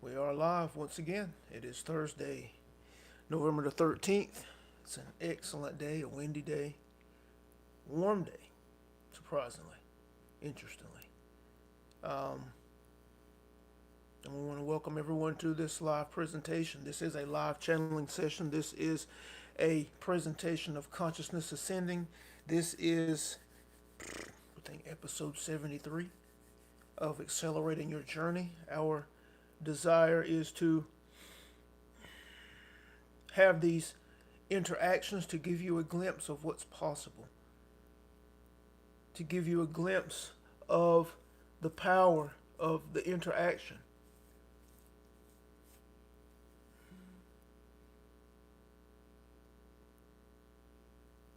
We are live once again. It is Thursday, November the 13th. It's an excellent day, a windy day, warm day, surprisingly, interestingly. Um, and we want to welcome everyone to this live presentation. This is a live channeling session. This is a presentation of consciousness ascending. This is, I think, episode 73 of Accelerating Your Journey. Our desire is to have these interactions to give you a glimpse of what's possible, to give you a glimpse of the power of the interaction.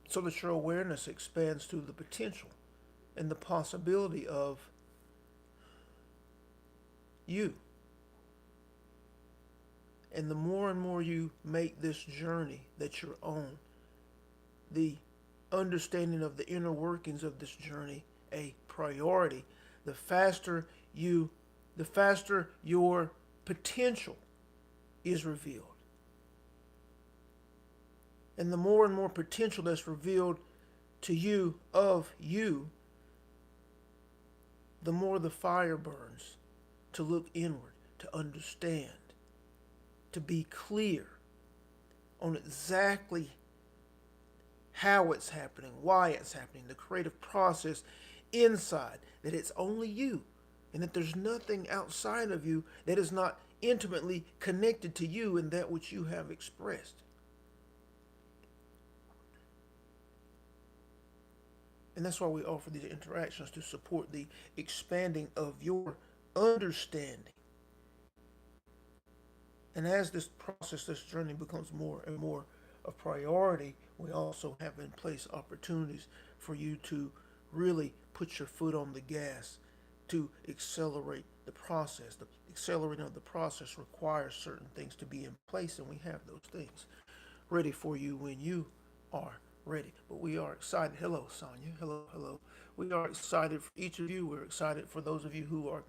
So that your awareness expands to the potential and the possibility of you. And the more and more you make this journey that you're on, the understanding of the inner workings of this journey a priority, the faster your potential is revealed. And the more and more potential that's revealed to you of you, the more the fire burns to look inward, to understand, to be clear on exactly how it's happening, why it's happening, the creative process inside, that it's only you, and that there's nothing outside of you that is not intimately connected to you and that which you have expressed. And that's why we offer these interactions, to support the expanding of your understanding. And as this process, this journey becomes more and more a priority, we also have in place opportunities for you to really put your foot on the gas to accelerate the process. The accelerating of the process requires certain things to be in place, and we have those things ready for you when you are ready. But we are excited. Hello, Sonia. Hello. We are excited for each of you. We're excited for those of you who are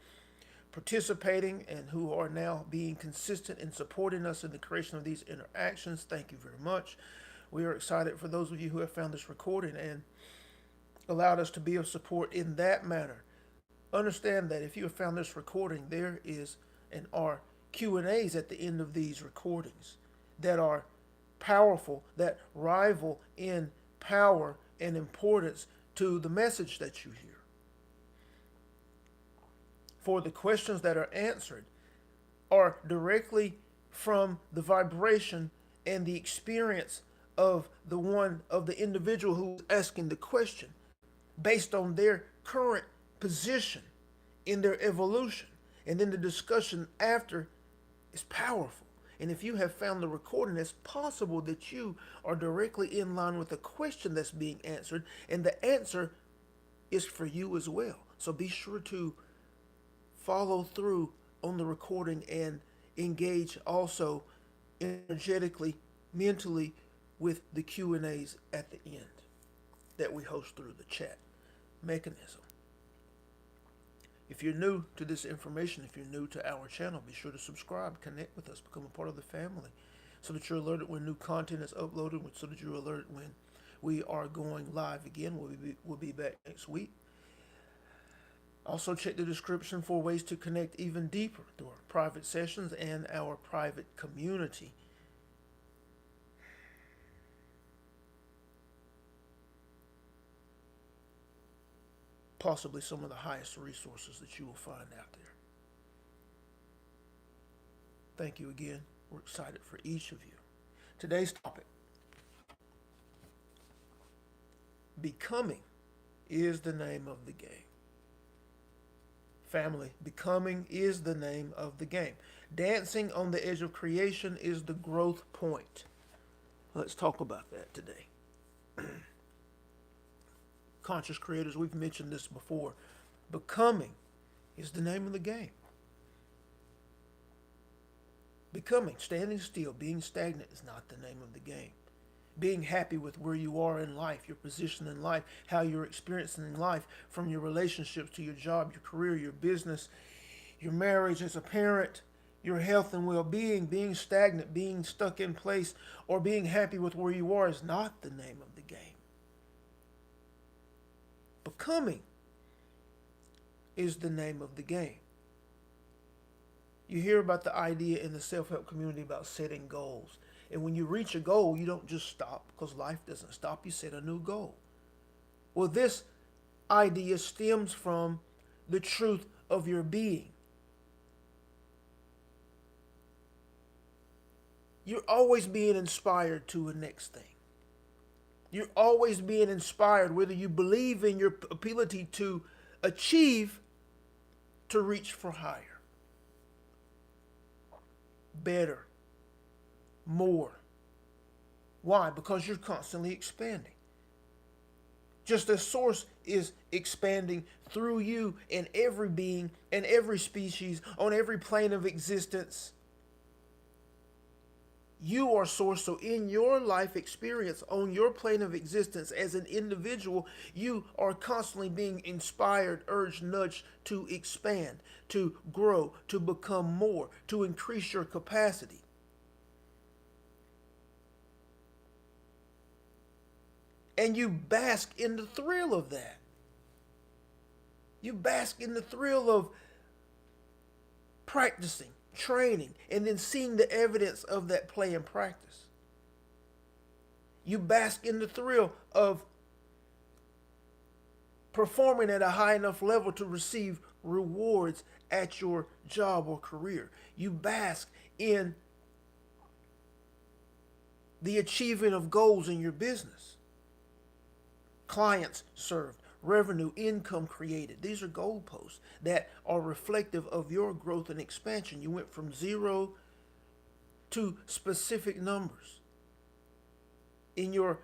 participating and who are now being consistent in supporting us in the creation of these interactions. Thank you very much. We are excited for those of you who have found this recording and allowed us to be of support in that manner. Understand that if you have found this recording, there is and are Q&As at the end of these recordings that are powerful, that rival in power and importance to the message that you hear. For the questions that are answered are directly from the vibration and the experience of the individual who is asking the question, based on their current position in their evolution. And then the discussion after is powerful. And if you have found the recording, it's possible that you are directly in line with the question that's being answered, and the answer is for you as well. So be sure to follow through on the recording and engage also energetically, mentally with the Q&As at the end that we host through the chat mechanism. If you're new to this information, if you're new to our channel, be sure to subscribe, connect with us, become a part of the family, so that you're alerted when new content is uploaded, so that you're alerted when we are going live again. We'll be back next week. Also check the description for ways to connect even deeper through our private sessions and our private community. Possibly some of the highest resources that you will find out there. Thank you again. We're excited for each of you. Today's topic: becoming is the name of the game. Family, becoming is the name of the game. Dancing on the edge of creation is the growth point. Let's talk about that today. Conscious creators, we've mentioned this before. Becoming is the name of the game. Becoming, standing still, being stagnant is not the name of the game. Being happy with where you are in life, your position in life, how you're experiencing life, from your relationships to your job, your career, your business, your marriage as a parent, Your health and well-being, being stagnant, being stuck in place, or being happy with where you are is not the name of the game. Becoming is the name of the game. You hear about the idea in the self-help community about setting goals. And when you reach a goal, you don't just stop, because life doesn't stop. You set a new goal. Well, this idea stems from the truth of your being. You're always being inspired to a next thing. You're always being inspired, whether you believe in your ability to achieve, to reach for higher, better, more. Why? Because you're constantly expanding. Just as Source is expanding through you in every being, in every species, on every plane of existence. You are Source, so in your life experience, on your plane of existence as an individual, you are constantly being inspired, urged, nudged to expand, to grow, to become more, to increase your capacity. And you bask in the thrill of that. You bask in the thrill of practicing, training, and then seeing the evidence of that play and practice. You bask in the thrill of performing at a high enough level to receive rewards at your job or career. You bask in the achieving of goals in your business. Clients served, revenue, income created. These are goalposts that are reflective of your growth and expansion. You went from 0 to specific numbers in your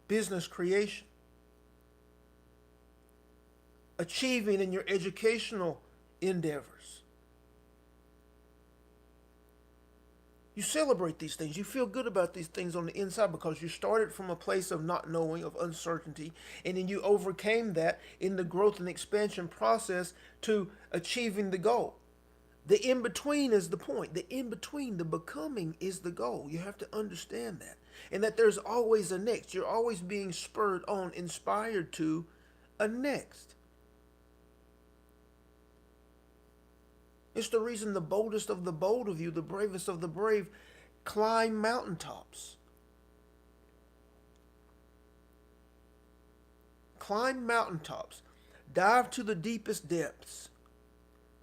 business creation. Achieving in your educational endeavors. You celebrate these things. You feel good about these things on the inside because you started from a place of not knowing, of uncertainty, and then you overcame that in the growth and expansion process to achieving the goal. The in-between is the point. The in-between, the becoming, is the goal. You have to understand that. And that there's always a next. You're always being spurred on, inspired to a next. It's the reason the boldest of the bold of you, the bravest of the brave, climb mountaintops. Climb mountaintops. Dive to the deepest depths.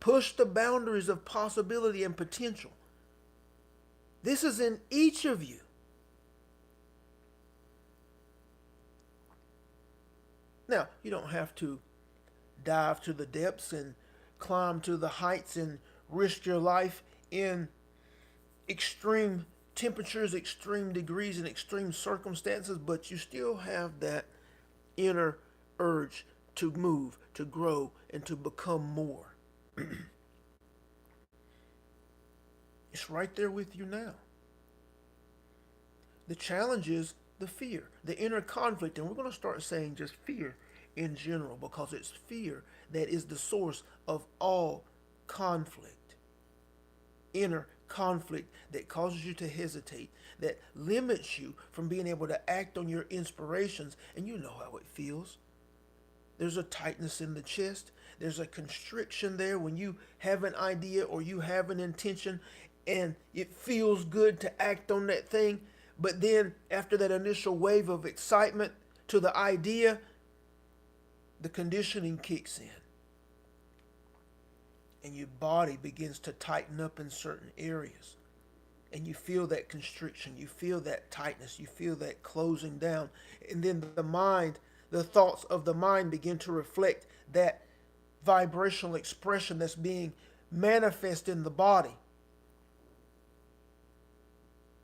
Push the boundaries of possibility and potential. This is in each of you. Now, you don't have to dive to the depths and climb to the heights and risk your life in extreme temperatures, extreme degrees, and extreme circumstances, but you still have that inner urge to move, to grow, and to become more. It's right there with you now. The challenge is the fear, the inner conflict, and we're going to start saying just fear in general, because it's fear that is the source of all conflict. Inner conflict that causes you to hesitate, that limits you from being able to act on your inspirations, and you know how it feels. There's a tightness in the chest. There's a constriction there when you have an idea or you have an intention and it feels good to act on that thing, but then after that initial wave of excitement to the idea, the conditioning kicks in and your body begins to tighten up in certain areas, and you feel that constriction, you feel that tightness, you feel that closing down, and then the thoughts of the mind begin to reflect that vibrational expression that's being manifest in the body.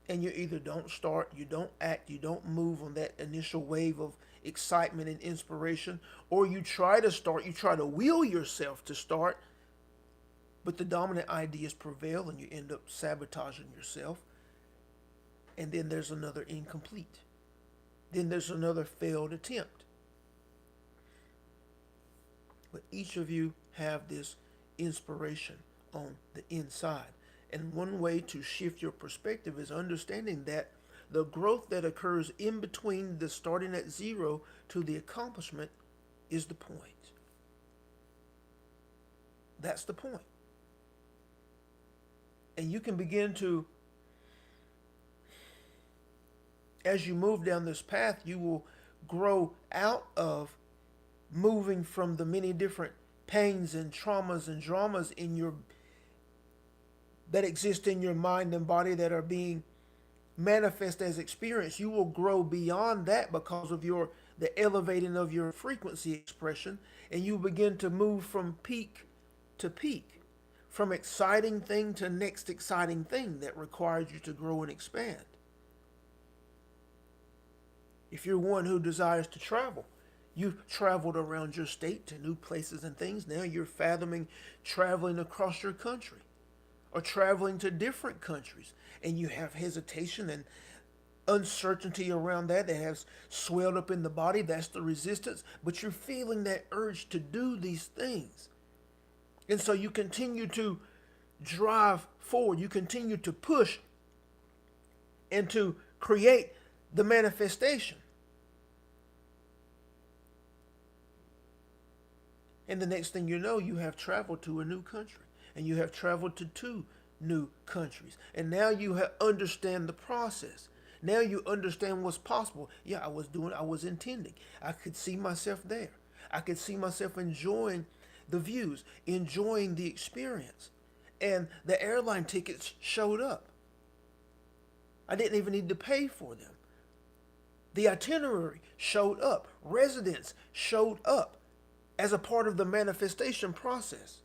And you either don't start, you don't act, you don't move on that initial wave of excitement and inspiration, or you try to start, you try to will yourself to start, but the dominant ideas prevail and you end up sabotaging yourself. And then there's another incomplete. Then there's another failed attempt. But each of you have this inspiration on the inside. And one way to shift your perspective is understanding that the growth that occurs in between the starting at zero to the accomplishment is the point. That's the point. And you can begin to, as you move down this path, you will grow out of moving from the many different pains and traumas and dramas in your that exist in your mind and body that are being manifest as experience. You will grow beyond that because of the elevating of your frequency expression, and you begin to move from peak to peak, from exciting thing to next exciting thing that requires you to grow and expand. If you're one who desires to travel, you've traveled around your state to new places and things. Now you're fathoming traveling across your country or traveling to different countries, and you have hesitation and uncertainty around that has swelled up in the body. That's the resistance, but you're feeling that urge to do these things. And so you continue to drive forward. You continue to push and to create the manifestation. And the next thing you know, you have traveled to a new country, and you have traveled to 2 new countries. And now you understand the process. Now you understand what's possible. Yeah, I was intending. I could see myself there. I could see myself enjoying the views, enjoying the experience. And the airline tickets showed up. I didn't even need to pay for them. The itinerary showed up. Residence showed up as a part of the manifestation process.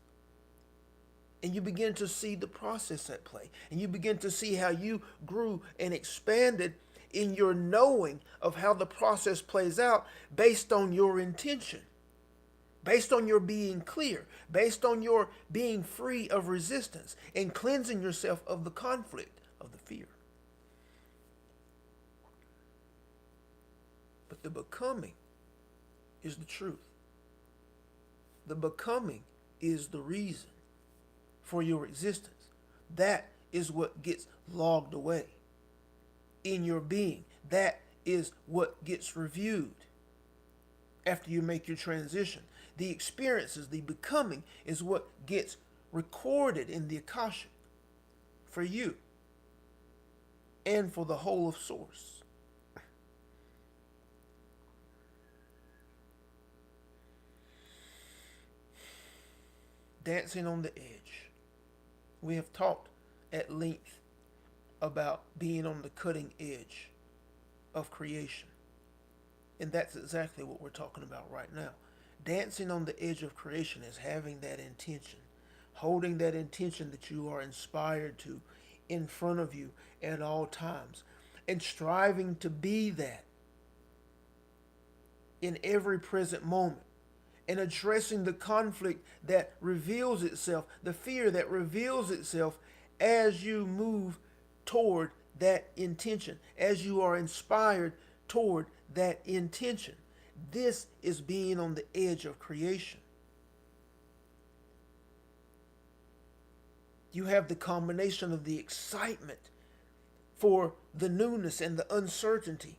And you begin to see the process at play. And you begin to see how you grew and expanded in your knowing of how the process plays out based on your intention, based on your being clear, based on your being free of resistance and cleansing yourself of the conflict, of the fear. But the becoming is the truth. The becoming is the reason for your existence. That is what gets logged away in your being. That is what gets reviewed after you make your transition. The experiences, the becoming, is what gets recorded in the Akashic for you and for the whole of Source. Dancing on the edge. We have talked at length about being on the cutting edge of creation. And that's exactly what we're talking about right now. Dancing on the edge of creation is having that intention, holding that intention that you are inspired to in front of you at all times, and striving to be that in every present moment, and addressing the conflict that reveals itself, the fear that reveals itself as you move toward that intention, as you are inspired toward that intention. This is being on the edge of creation. You have the combination of the excitement for the newness and the uncertainty,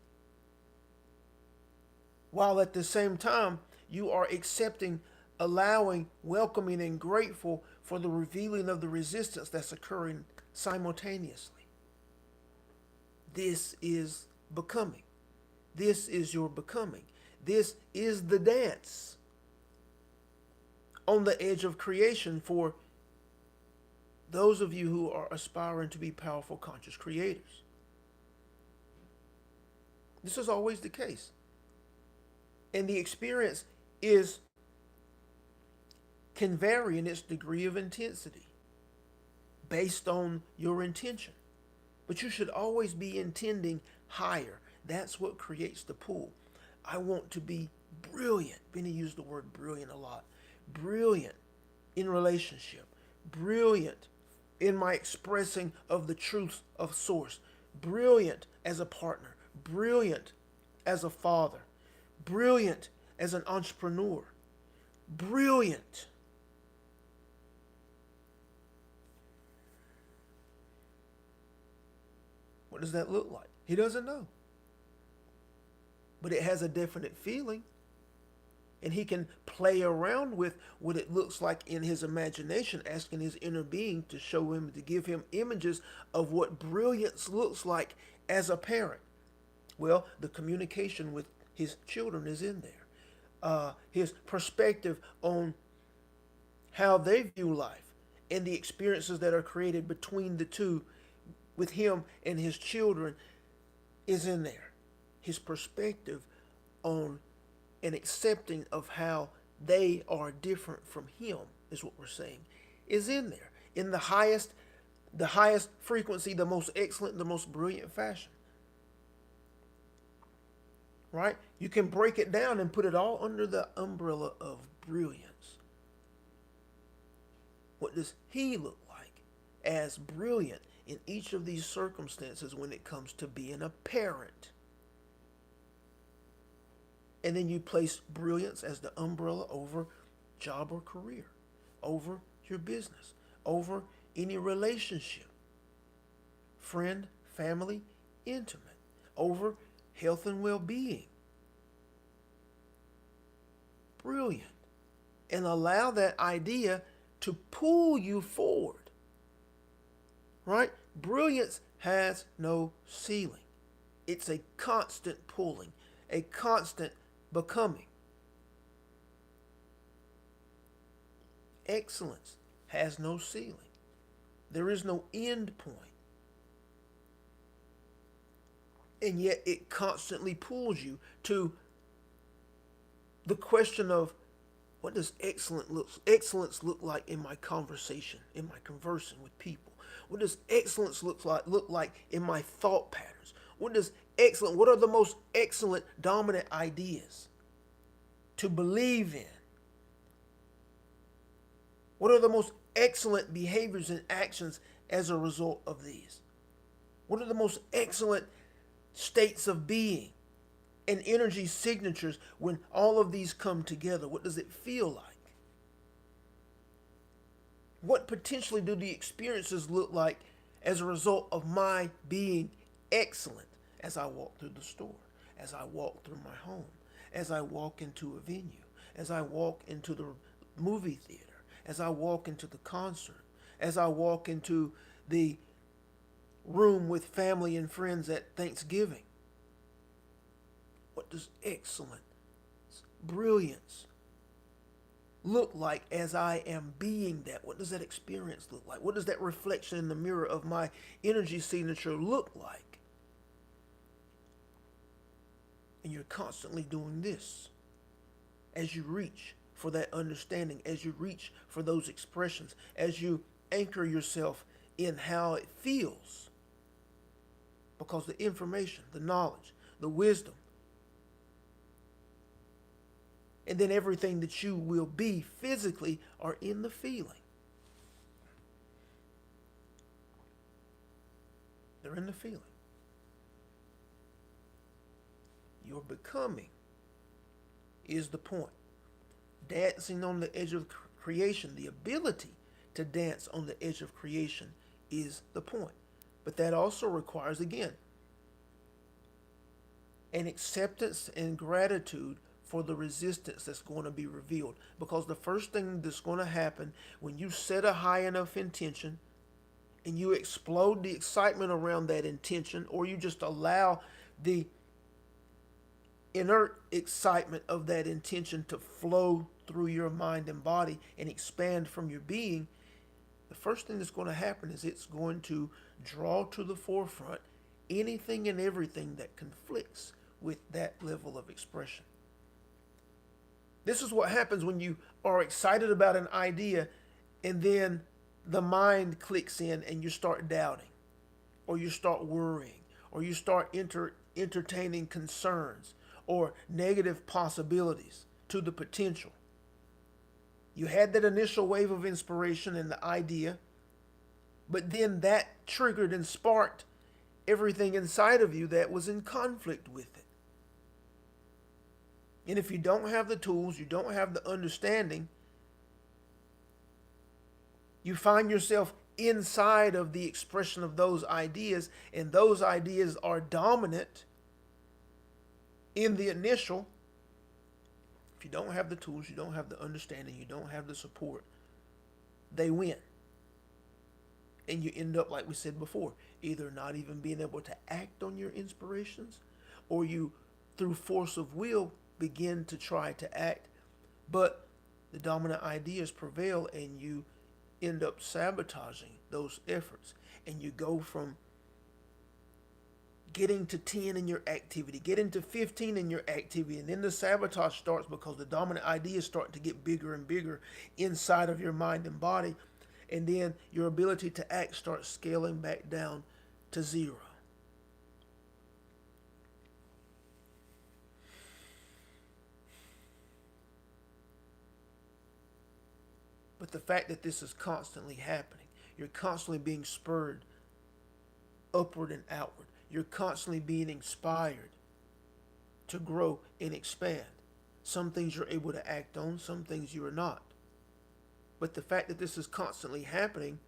while at the same time you are accepting, allowing, welcoming, and grateful for the revealing of the resistance that's occurring simultaneously. This is becoming. This is your becoming. This is the dance on the edge of creation for those of you who are aspiring to be powerful, conscious creators. This is always the case. And the experience can vary in its degree of intensity based on your intention. But you should always be intending higher. That's what creates the pull. I want to be brilliant. Benny used the word brilliant a lot. Brilliant in relationship. Brilliant in my expressing of the truth of Source. Brilliant as a partner. Brilliant as a father. Brilliant as an entrepreneur. Brilliant What does that look like? He doesn't know. But it has a definite feeling. And he can play around with what it looks like in his imagination, asking his inner being to show him, to give him images of what brilliance looks like as a parent. Well, the communication with his children is in there. His perspective on how they view life and the experiences that are created between the two with him and his children is in there. His perspective on and accepting of how they are different from him is what we're saying, is in there in the highest frequency, the most excellent, the most brilliant fashion. Right? You can break it down and put it all under the umbrella of brilliance. What does he look like as brilliant in each of these circumstances when it comes to being a parent? And then you place brilliance as the umbrella over job or career, over your business, over any relationship, friend, family, intimate, over health and well-being. Brilliant. And allow that idea to pull you forward. Right? Brilliance has no ceiling. It's a constant pulling, a constant becoming. Excellence has no ceiling. There is no end point. And yet it constantly pulls you to the question of, what does excellence look like in my conversation, in my conversing with people? What does excellence look like in my thought patterns? What are the most excellent dominant ideas to believe in? What are the most excellent behaviors and actions as a result of these? What are the most excellent states of being and energy signatures when all of these come together? What does it feel like? What potentially do the experiences look like as a result of my being excellent as I walk through the store, as I walk through my home, as I walk into a venue, as I walk into the movie theater, as I walk into the concert, as I walk into the room with family and friends at Thanksgiving? What does excellence, brilliance look like as I am being that? What does that experience look like? What does that reflection in the mirror of my energy signature look like? And you're constantly doing this as you reach for that understanding, as you reach for those expressions, as you anchor yourself in how it feels. Because the information, the knowledge, the wisdom, and then everything that you will be physically are in the feeling. They're in the feeling. Your becoming is the point. Dancing on the edge of creation, the ability to dance on the edge of creation is the point. But that also requires, again, an acceptance and gratitude for the resistance that's going to be revealed. Because the first thing that's going to happen when you set a high enough intention and you explode the excitement around that intention, or you just allow the inert excitement of that intention to flow through your mind and body and expand from your being, the first thing that's going to happen is it's going to draw to the forefront anything and everything that conflicts with that level of expression. This is what happens when you are excited about an idea and then the mind clicks in and you start doubting, or you start worrying, or you start entertaining concerns or negative possibilities to the potential. You had that initial wave of inspiration and the idea, but then that triggered and sparked everything inside of you that was in conflict with it. And if you don't have the tools, you don't have the understanding, you find yourself inside of the expression of those ideas, and those ideas are dominant in the initial. If you don't have the tools, you don't have the understanding, you don't have the support, they win. And you end up, like we said before, either not even being able to act on your inspirations, or you, through force of will, begin to try to act, but the dominant ideas prevail and you end up sabotaging those efforts. And you go from getting to 10 in your activity, getting to 15 in your activity, and then the sabotage starts because the dominant ideas start to get bigger and bigger inside of your mind and body, and then your ability to act starts scaling back down to zero. But the fact that this is constantly happening, you're constantly being spurred upward and outward. You're constantly being inspired to grow and expand. Some things you're able to act on, some things you are not. But the fact that this is constantly happening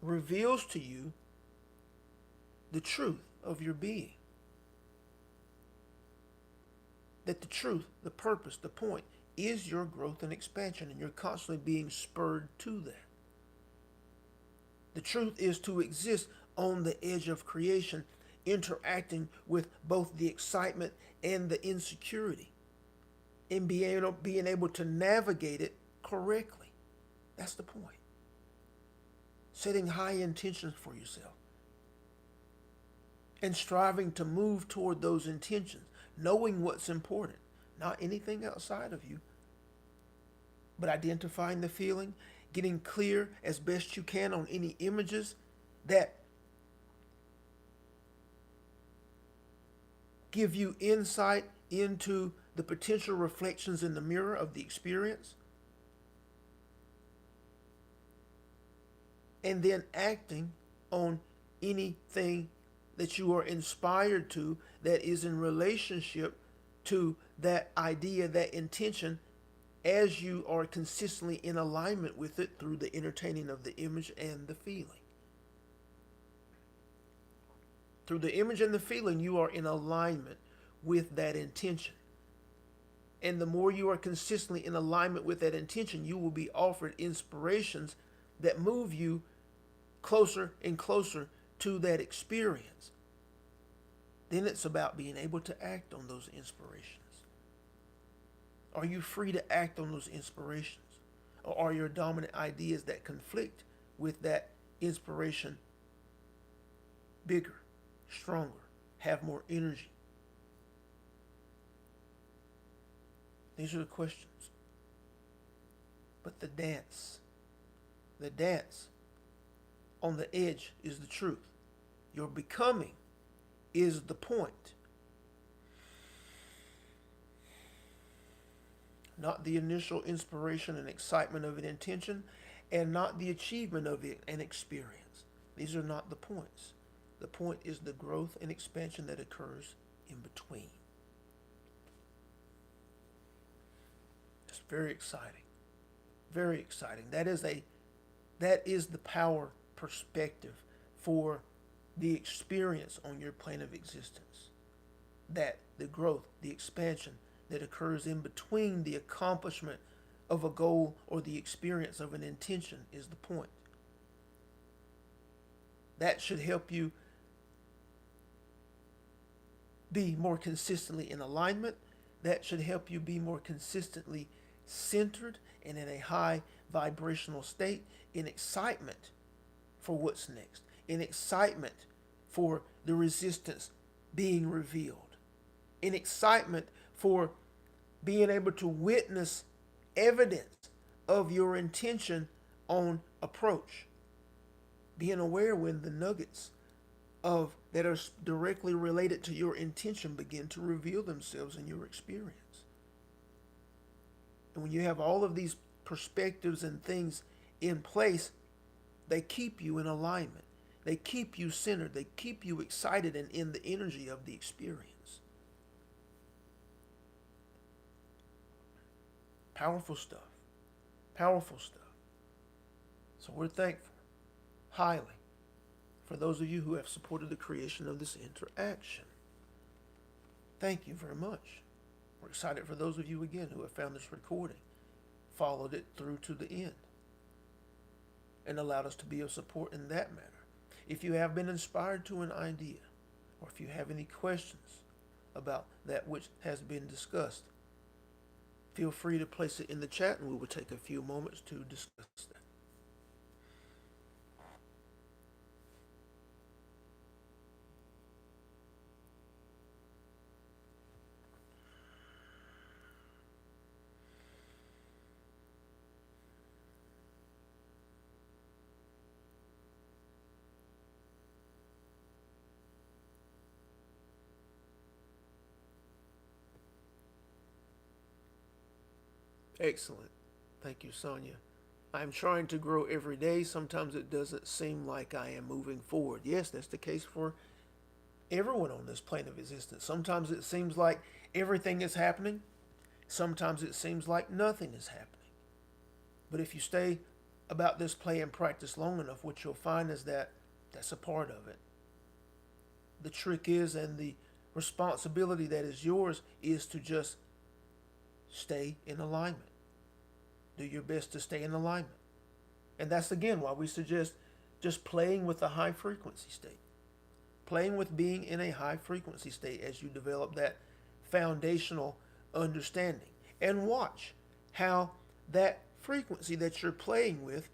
reveals to you the truth of your being. That the truth, the purpose, the point is your growth and expansion, and you're constantly being spurred to that. The truth is to exist on the edge of creation, interacting with both the excitement and the insecurity, and being able to navigate it correctly. That's the point. Setting high intentions for yourself and striving to move toward those intentions, knowing what's important, not anything outside of you, but identifying the feeling, getting clear as best you can on any images that give you insight into the potential reflections in the mirror of the experience, and then acting on anything that you are inspired to that is in relationship to that idea, that intention, as you are consistently in alignment with it through the entertaining of the image and the feeling. Through the image and the feeling, you are in alignment with that intention. And the more you are consistently in alignment with that intention, you will be offered inspirations that move you closer and closer to that experience. Then it's about being able to act on those inspirations. Are you free to act on those inspirations? Or are your dominant ideas that conflict with that inspiration bigger, stronger, have more energy? These are the questions. But the dance on the edge is the truth. Your becoming is the point. Not the initial inspiration and excitement of an intention, and not the achievement of it and experience. These are not the points. The point is the growth and expansion that occurs in between. It's very exciting. Very exciting. That is the power perspective for the experience on your plane of existence. That the growth, the expansion that occurs in between the accomplishment of a goal or the experience of an intention is the point. That should help you be more consistently in alignment. That should help you be more consistently centered and in a high vibrational state, in excitement for what's next, in excitement for the resistance being revealed, in excitement for being able to witness evidence of your intention on approach, being aware when the nuggets of that are directly related to your intention begin to reveal themselves in your experience. And when you have all of these perspectives and things in place, they keep you in alignment. They keep you centered. They keep you excited and in the energy of the experience. Powerful stuff. Powerful stuff. So we're thankful highly for those of you who have supported the creation of this interaction. Thank you very much. We're excited for those of you again who have found this recording, followed it through to the end, and allowed us to be of support in that manner. If you have been inspired to an idea, or if you have any questions about that which has been discussed, feel free to place it in the chat and we will take a few moments to discuss that. Excellent. Thank you, Sonia. I'm trying to grow every day. Sometimes it doesn't seem like I am moving forward. Yes, that's the case for everyone on this plane of existence. Sometimes it seems like everything is happening. Sometimes it seems like nothing is happening. But if you stay about this play and practice long enough, what you'll find is that that's a part of it. The trick is, and the responsibility that is yours, is to just stay in alignment. Do your best to stay in alignment. And that's again why we suggest just playing with a high frequency state. Playing with being in a high frequency state as you develop that foundational understanding. And watch how that frequency that you're playing with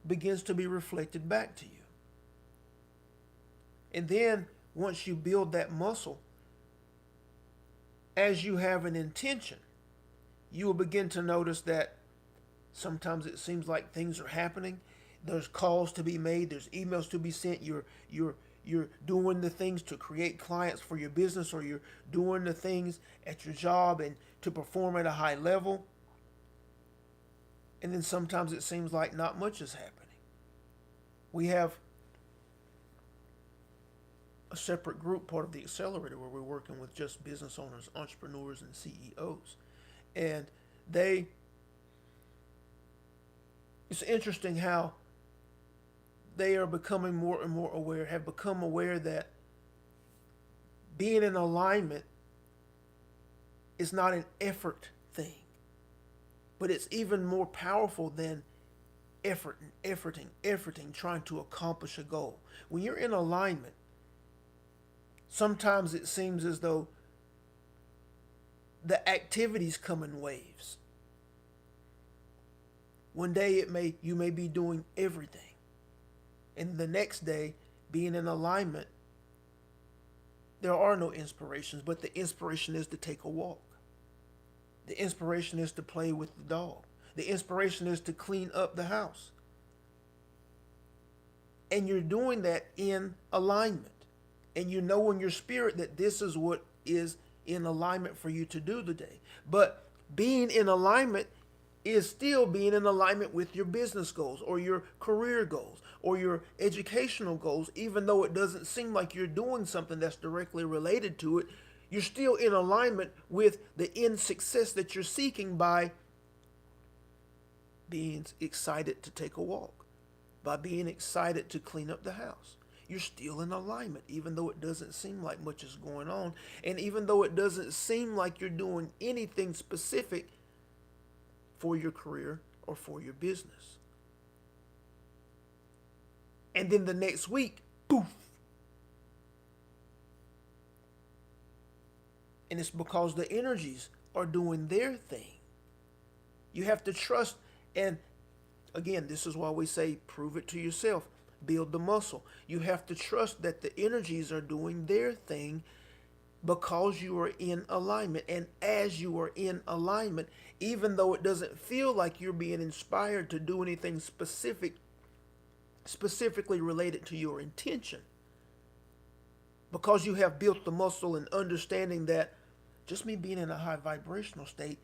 begins to be reflected back to you. And then once you build that muscle, as you have an intention, you will begin to notice that sometimes it seems like things are happening. There's calls to be made. There's emails to be sent. You're doing the things to create clients for your business, or you're doing the things at your job and to perform at a high level. And then sometimes it seems like not much is happening. We have a separate group, part of the Accelerator, where we're working with just business owners, entrepreneurs, and CEOs. And it's interesting how they are becoming more and more aware, have become aware that being in alignment is not an effort thing, but it's even more powerful than efforting, trying to accomplish a goal. When you're in alignment, sometimes it seems as though the activities come in waves. One day you may be doing everything, and the next day, being in alignment, there are no inspirations, but the inspiration is to take a walk. The inspiration is to play with the dog. The inspiration is to clean up the house. And you're doing that in alignment. And you know in your spirit that this is what is in alignment for you to do today. But being in alignment is still being in alignment with your business goals or your career goals or your educational goals. Even though it doesn't seem like you're doing something that's directly related to it, you're still in alignment with the end success that you're seeking by being excited to take a walk, by being excited to clean up the house. You're still in alignment, even though it doesn't seem like much is going on, and even though it doesn't seem like you're doing anything specific for your career or for your business. And then the next week, poof. And it's because the energies are doing their thing. You have to trust, and again, this is why we say prove it to yourself. Build the muscle. You have to trust that the energies are doing their thing because you are in alignment. And as you are in alignment, even though it doesn't feel like you're being inspired to do anything specifically related to your intention, because you have built the muscle and understanding that just me being in a high vibrational state,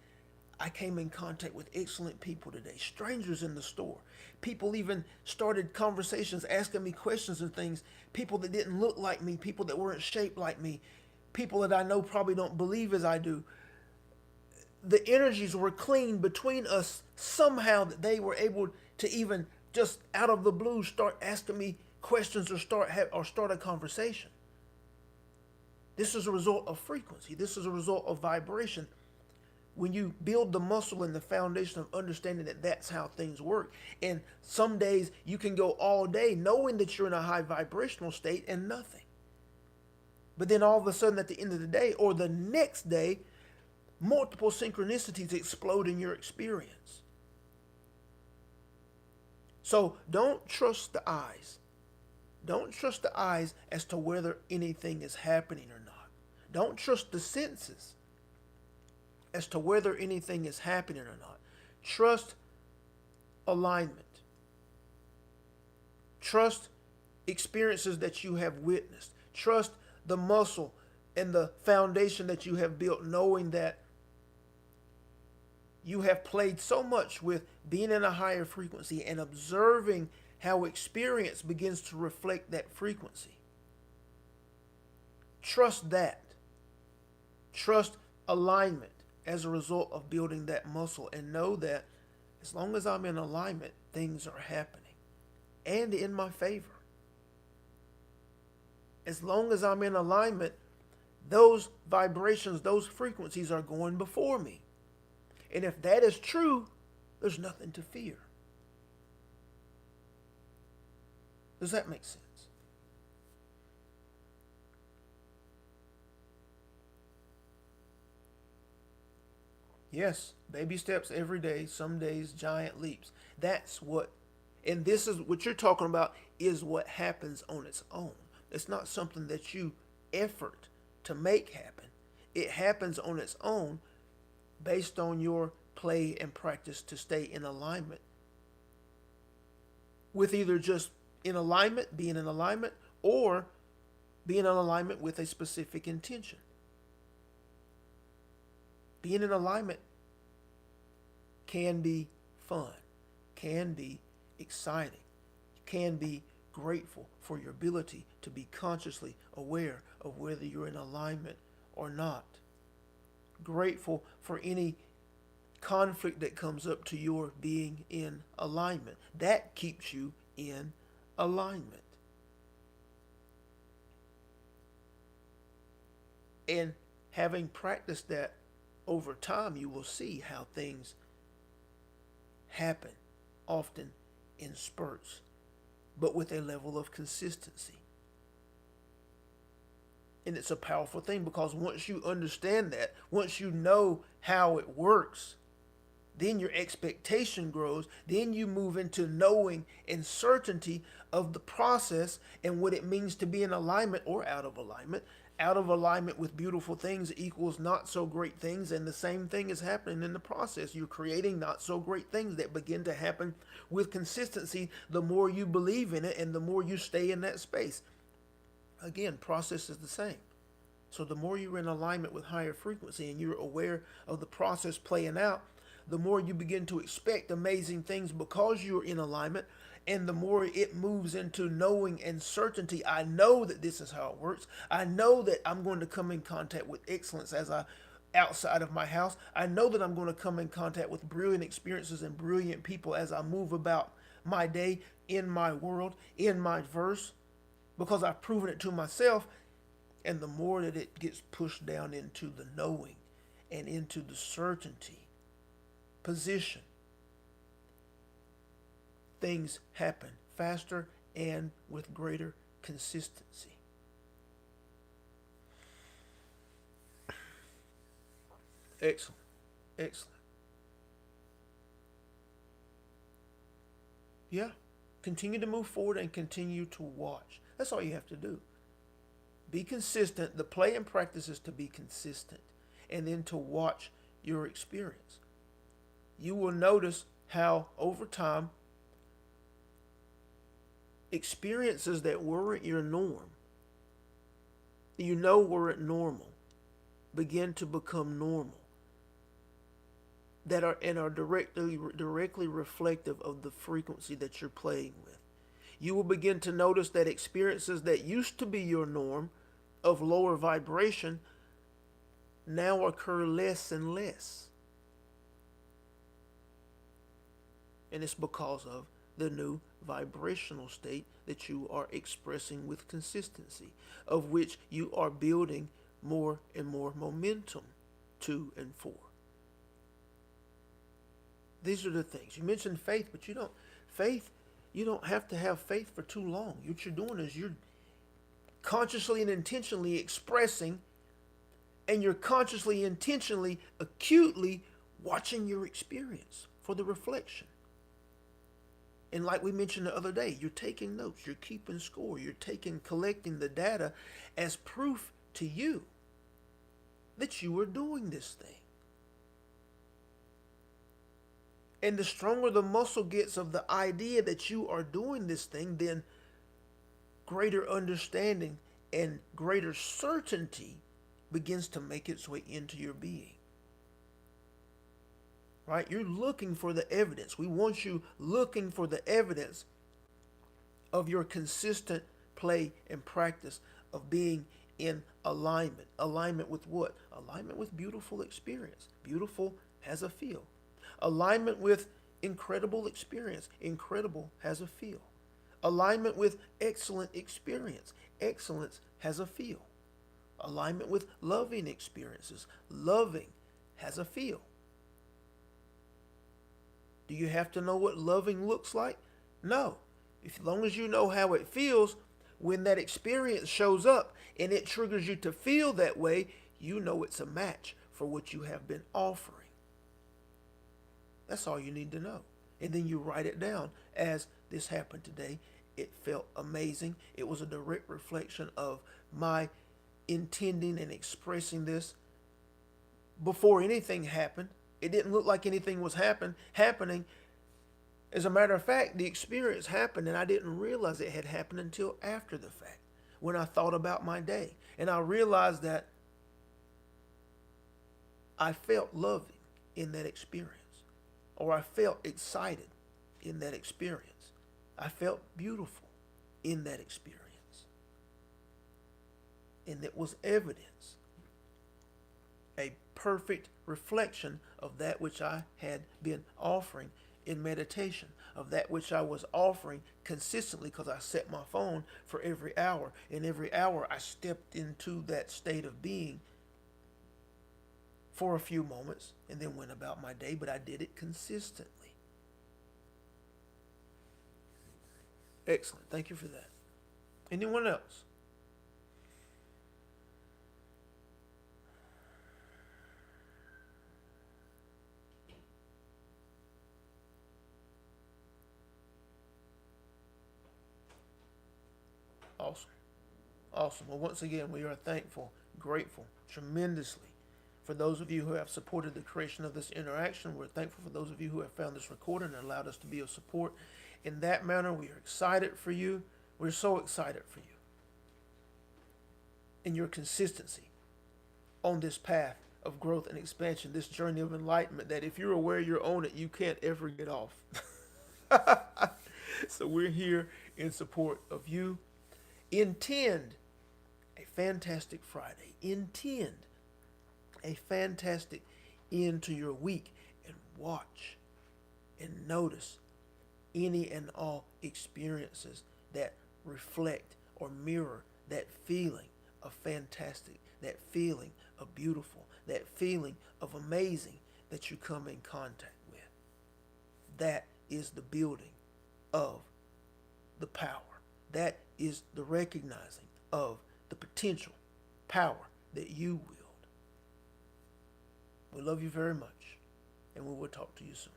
I came in contact with excellent people today, strangers in the store. People even started conversations, asking me questions and things, people that didn't look like me, people that weren't shaped like me, people that I know probably don't believe as I do. The energies were clean between us somehow, that they were able to even just out of the blue start asking me questions or start a conversation. This is a result of frequency. This is a result of vibration. When you build the muscle and the foundation of understanding that that's how things work. And some days you can go all day knowing that you're in a high vibrational state and nothing. But then all of a sudden at the end of the day or the next day, multiple synchronicities explode in your experience. So don't trust the eyes. Don't trust the eyes as to whether anything is happening or not. Don't trust the senses as to whether anything is happening or not. Trust alignment. Trust experiences that you have witnessed. Trust the muscle and the foundation that you have built, knowing that you have played so much with being in a higher frequency and observing how experience begins to reflect that frequency. Trust that. Trust alignment as a result of building that muscle, and know that as long as I'm in alignment, things are happening and in my favor. As long as I'm in alignment, those vibrations, those frequencies are going before me. And if that is true, there's nothing to fear. Does that make sense? Yes, baby steps every day, some days giant leaps. That's what, and this is what you're talking about, is what happens on its own. It's not something that you effort to make happen. It happens on its own based on your play and practice to stay in alignment with either just in alignment, being in alignment, or being in alignment with a specific intention. Being in alignment can be fun, can be exciting, can be grateful for your ability to be consciously aware of whether you're in alignment or not. Grateful for any conflict that comes up to your being in alignment. That keeps you in alignment. And having practiced that over time, you will see how things happen, often in spurts, but with a level of consistency. And it's a powerful thing, because once you understand that, once you know how it works, then your expectation grows. Then you move into knowing and certainty of the process and what it means to be in alignment or out of alignment. Out of alignment with beautiful things equals not so great things, and the same thing is happening in the process. You're creating not so great things that begin to happen with consistency the more you believe in it and the more you stay in that space. Again, process is the same. So the more you're in alignment with higher frequency and you're aware of the process playing out, the more you begin to expect amazing things because you're in alignment, and the more it moves into knowing and certainty. I know that this is how it works. I know that I'm going to come in contact with excellence as I outside of my house. I know that I'm going to come in contact with brilliant experiences and brilliant people as I move about my day, in my world, in my verse, because I've proven it to myself. And the more that it gets pushed down into the knowing and into the certainty position, things happen faster and with greater consistency. Excellent. Excellent. Yeah. Continue to move forward and continue to watch. That's all you have to do. Be consistent. The play and practice is to be consistent, and then to watch your experience. You will notice how over time experiences that weren't your norm, weren't normal, begin to become normal, that are directly reflective of the frequency that you're playing with. You will begin to notice that experiences that used to be your norm of lower vibration now occur less and less. And it's because of the new vibrational state that you are expressing with consistency, of which you are building more and more momentum to and for. These are the things. You mentioned faith, but you don't have to have faith for too long. What you're doing is you're consciously and intentionally expressing, and you're consciously, intentionally, acutely watching your experience for the reflection. And like we mentioned the other day, you're taking notes, you're keeping score, you're collecting the data as proof to you that you are doing this thing. And the stronger the muscle gets of the idea that you are doing this thing, then greater understanding and greater certainty begins to make its way into your being. Right? You're looking for the evidence. We want you looking for the evidence of your consistent play and practice of being in alignment. Alignment with what? Alignment with beautiful experience. Beautiful has a feel. Alignment with incredible experience. Incredible has a feel. Alignment with excellent experience. Excellence has a feel. Alignment with loving experiences. Loving has a feel. Do you have to know what loving looks like? No. As long as you know how it feels, when that experience shows up and it triggers you to feel that way, you know it's a match for what you have been offering. That's all you need to know. And then you write it down as this happened today. It felt amazing. It was a direct reflection of my intending and expressing this before anything happened. It didn't look like anything was happening. As a matter of fact, the experience happened and I didn't realize it had happened until after the fact, when I thought about my day. And I realized that I felt loving in that experience, or I felt excited in that experience. I felt beautiful in that experience. And it was evidence, a perfect reflection of that which I had been offering in meditation, of that which I was offering consistently, because I set my phone for every hour. And every hour I stepped into that state of being for a few moments and then went about my day, but I did it consistently. Excellent. Thank you for that. Anyone else? Awesome. Awesome. Well, once again, we are thankful, grateful, tremendously for those of you who have supported the creation of this interaction. We're thankful for those of you who have found this recording and allowed us to be of support in that manner. We are excited for you. We're so excited for you in your consistency on this path of growth and expansion, this journey of enlightenment, that if you're aware you're on it, you can't ever get off. So we're here in support of you. Intend a fantastic Friday. Intend a fantastic end to your week, and watch and notice any and all experiences that reflect or mirror that feeling of fantastic, that feeling of beautiful, that feeling of amazing that you come in contact with. That is the building of the power. That is the recognizing of the potential power that you wield. We love you very much, and we will talk to you soon.